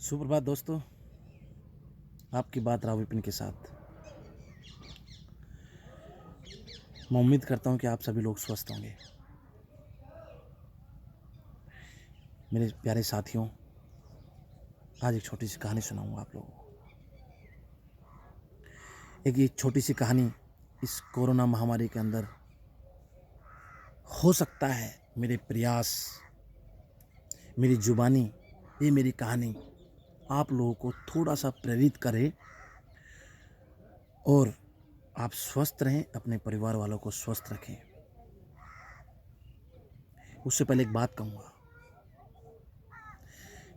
सुप्रभात दोस्तों, आपकी बात राव विपिन के साथ। मैं उम्मीद करता हूं कि आप सभी लोग स्वस्थ होंगे। मेरे प्यारे साथियों, आज एक छोटी सी कहानी सुनाऊंगा आप लोगों को। ये छोटी सी कहानी इस कोरोना महामारी के अंदर हो सकता है मेरे प्रयास, मेरी जुबानी, ये मेरी कहानी आप लोगों को थोड़ा सा प्रेरित करे और आप स्वस्थ रहें, अपने परिवार वालों को स्वस्थ रखें। उससे पहले एक बात कहूँगा,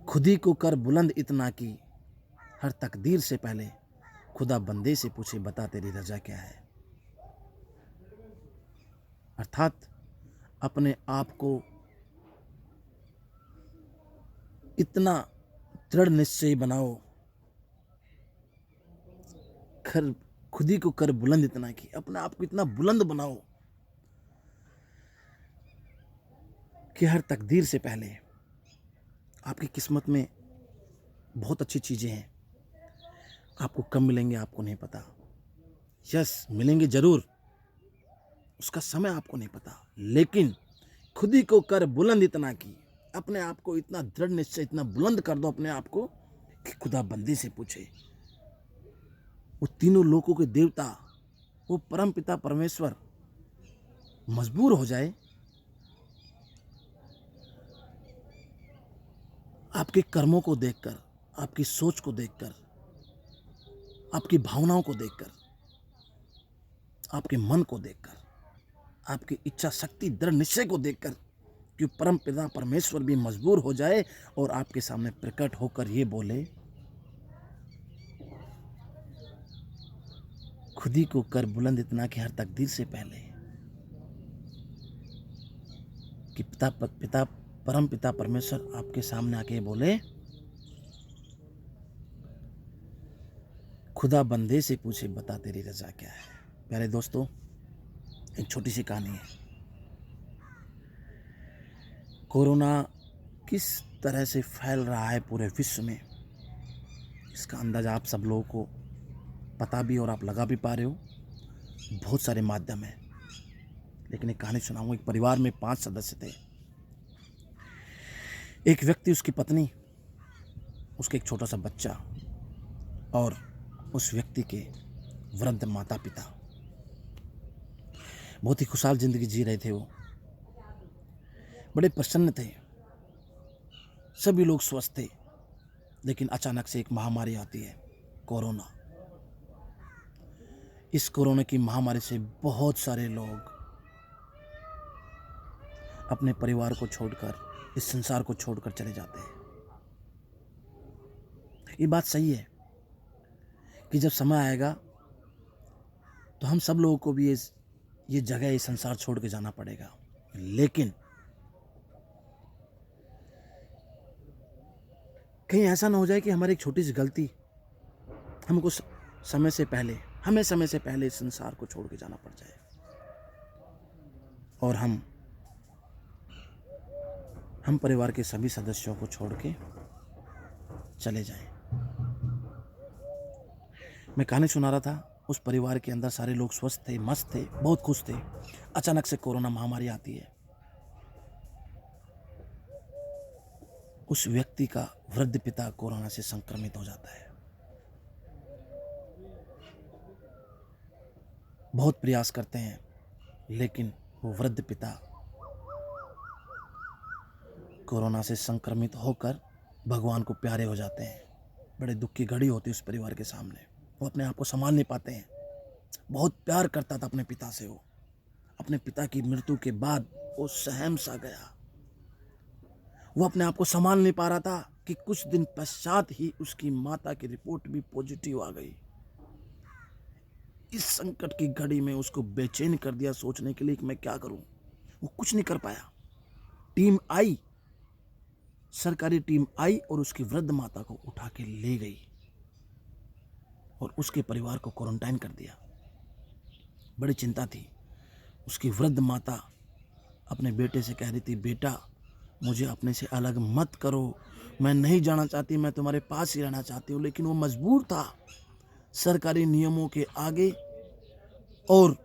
खुद ही को कर बुलंद इतना कि हर तकदीर से पहले खुदा बंदे से पूछे बता तेरी रजा क्या है। अर्थात अपने आप को इतना दृढ़ निश्चय बनाओ, खुद ही को कर बुलंद इतना कि अपने आप को इतना बुलंद बनाओ कि हर तकदीर से पहले आपकी किस्मत में बहुत अच्छी चीज़ें हैं। आपको कब मिलेंगे आपको नहीं पता, यस मिलेंगे ज़रूर, उसका समय आपको नहीं पता, लेकिन खुद ही को कर बुलंद इतना कि अपने आप को इतना दृढ़ निश्चय, इतना बुलंद कर दो अपने आप को कि खुदा बंदे से पूछे। वो तीनों लोकों के देवता, वो परम पिता परमेश्वर मजबूर हो जाए आपके कर्मों को देखकर, आपकी सोच को देखकर, आपकी भावनाओं को देखकर, आपके मन को देखकर, आपकी इच्छा शक्ति दृढ़ निश्चय को देखकर, कि परम पिता परमेश्वर भी मजबूर हो जाए और आपके सामने प्रकट होकर ये बोले, खुद ही को कर बुलंद इतना कि हर तकदीर से पहले कि परम पिता परमेश्वर आपके सामने आके बोले, खुदा बंदे से पूछे बता तेरी रजा क्या है। प्यारे दोस्तों, एक छोटी सी कहानी है। कोरोना किस तरह से फैल रहा है पूरे विश्व में, इसका अंदाजा आप सब लोगों को पता भी और आप लगा भी पा रहे हो, बहुत सारे माध्यम हैं। लेकिन एक कहानी सुनाऊंगा। एक परिवार में 5 सदस्य थे। एक व्यक्ति, उसकी पत्नी, उसके एक छोटा सा बच्चा और उस व्यक्ति के वृद्ध माता पिता। बहुत ही खुशहाल जिंदगी जी रहे थे। वो बड़े प्रसन्न थे, सभी लोग स्वस्थ थे। लेकिन अचानक से एक महामारी आती है, कोरोना। इस कोरोना की महामारी से बहुत सारे लोग अपने परिवार को छोड़कर, इस संसार को छोड़कर चले जाते हैं। ये बात सही है कि जब समय आएगा तो हम सब लोगों को भी ये जगह, ये संसार छोड़ के जाना पड़ेगा। लेकिन कहीं ऐसा ना हो जाए कि हमारी एक छोटी सी गलती हमको समय से पहले, हमें समय से पहले इस संसार को छोड़ के जाना पड़ जाए और हम परिवार के सभी सदस्यों को छोड़ के चले जाएं। मैं कहानी सुना रहा था। उस परिवार के अंदर सारे लोग स्वस्थ थे, मस्त थे, बहुत खुश थे। अचानक से कोरोना महामारी आती है। उस व्यक्ति का वृद्ध पिता कोरोना से संक्रमित हो जाता है। बहुत प्रयास करते हैं, लेकिन वो वृद्ध पिता कोरोना से संक्रमित होकर भगवान को प्यारे हो जाते हैं। बड़े दुख की घड़ी होती है उस परिवार के सामने। वो अपने आप को संभाल नहीं पाते हैं। बहुत प्यार करता था अपने पिता से। वो अपने पिता की मृत्यु के बाद वो सहम सा गया। वो अपने आप को संभाल नहीं पा रहा था कि कुछ दिन पश्चात ही उसकी माता की रिपोर्ट भी पॉजिटिव आ गई। इस संकट की घड़ी में उसको बेचैन कर दिया सोचने के लिए कि मैं क्या करूं। वो कुछ नहीं कर पाया। टीम आई, सरकारी टीम आई और उसकी वृद्ध माता को उठा के ले गई और उसके परिवार को क्वारंटाइन कर दिया। बड़ी चिंता थी। उसकी वृद्ध माता अपने बेटे से कह रही थी, बेटा मुझे अपने से अलग मत करो, मैं नहीं जाना चाहती, मैं तुम्हारे पास ही रहना चाहती हूँ। लेकिन वो मजबूर था सरकारी नियमों के आगे, और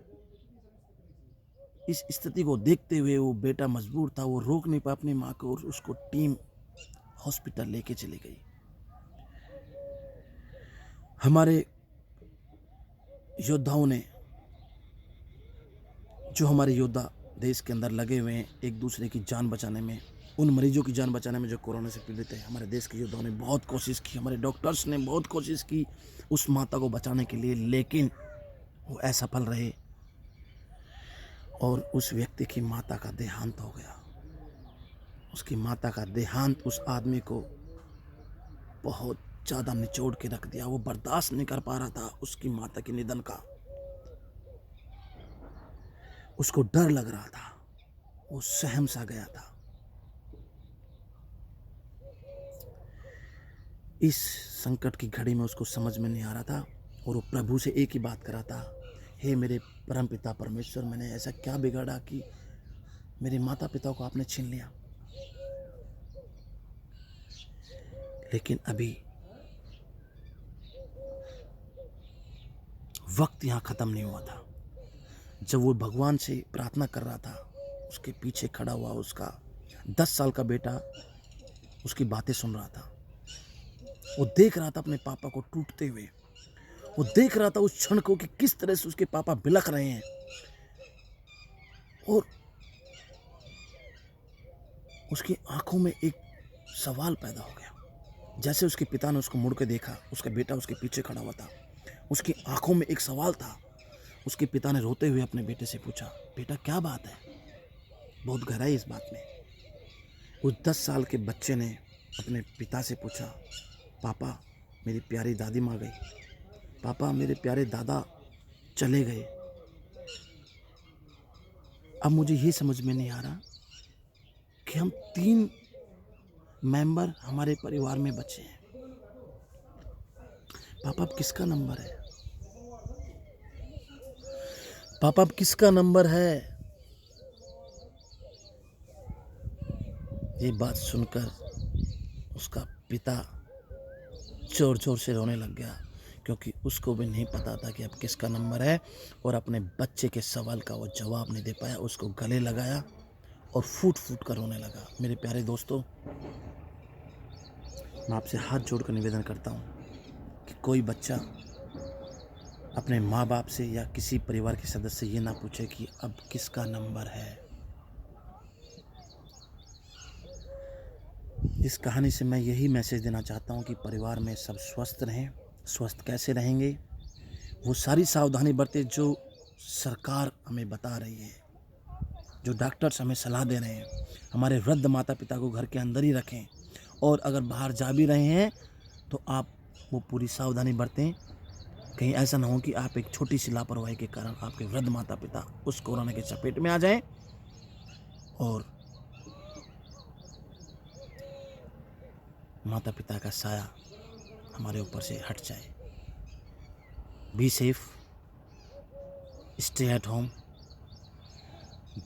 इस स्थिति को देखते हुए वो बेटा मजबूर था, वो रोक नहीं पाया अपनी माँ को, और उसको टीम हॉस्पिटल लेके चली गई। हमारे योद्धाओं ने, जो हमारे योद्धा देश के अंदर लगे हुए हैं एक दूसरे की जान बचाने में, उन मरीजों की जान बचाने में जो कोरोना से पीड़ित है, हमारे देश के योद्धाओं ने बहुत कोशिश की, हमारे डॉक्टर्स ने बहुत कोशिश की उस माता को बचाने के लिए, लेकिन वो असफल रहे और उस व्यक्ति की माता का देहांत हो गया। उसकी माता का देहांत उस आदमी को बहुत ज़्यादा निचोड़ के रख दिया। वो बर्दाश्त नहीं कर पा रहा था उसकी माता के निधन का, उसको डर लग रहा था, वो सहम सा गया था। इस संकट की घड़ी में उसको समझ में नहीं आ रहा था, और वो प्रभु से एक ही बात कर रहा था, हे मेरे परमपिता परमेश्वर, मैंने ऐसा क्या बिगाड़ा कि मेरे माता पिता को आपने छीन लिया। लेकिन अभी वक्त यहाँ खत्म नहीं हुआ था। जब वो भगवान से प्रार्थना कर रहा था, उसके पीछे खड़ा हुआ उसका 10 साल का बेटा उसकी बातें सुन रहा था। वो देख रहा था अपने पापा को टूटते हुए, वो देख रहा था उस क्षण को कि किस तरह से उसके पापा बिलख रहे हैं, और उसकी आंखों में एक सवाल पैदा हो गया। जैसे उसके पिता ने उसको मुड़ के देखा, उसका बेटा उसके पीछे खड़ा हुआ था, उसकी आंखों में एक सवाल था। उसके पिता ने रोते हुए अपने बेटे से पूछा, बेटा क्या बात है? बहुत गहराई इस बात में। उस 10 साल के बच्चे ने अपने पिता से पूछा, पापा मेरी प्यारी दादी माँ गई, पापा मेरे प्यारे दादा चले गए, अब मुझे ये समझ में नहीं आ रहा कि हम 3 मेंबर हमारे परिवार में बचे हैं, पापा अब किसका नंबर है? पापा अब किसका नंबर है? ये बात सुनकर उसका पिता जोर जोर से रोने लग गया, क्योंकि उसको भी नहीं पता था कि अब किसका नंबर है, और अपने बच्चे के सवाल का वो जवाब नहीं दे पाया। उसको गले लगाया और फूट फूट कर रोने लगा। मेरे प्यारे दोस्तों, मैं आपसे हाथ जोड़कर निवेदन करता हूँ कि कोई बच्चा अपने माँ बाप से या किसी परिवार के सदस्य से ये ना पूछे कि अब किसका नंबर है। इस कहानी से मैं यही मैसेज देना चाहता हूँ कि परिवार में सब स्वस्थ रहें। स्वस्थ कैसे रहेंगे? वो सारी सावधानी बरतें जो सरकार हमें बता रही है, जो डॉक्टर्स हमें सलाह दे रहे हैं। हमारे वृद्ध माता पिता को घर के अंदर ही रखें, और अगर बाहर जा भी रहे हैं तो आप वो पूरी सावधानी बरतें। कहीं ऐसा ना हो कि आप एक छोटी सी लापरवाही के कारण आपके वृद्ध माता पिता उस कोरोना के चपेट में आ जाएं और माता पिता का साया हमारे ऊपर से हट जाए। Be safe, stay at home.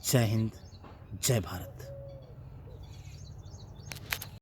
जय हिंद, जय भारत।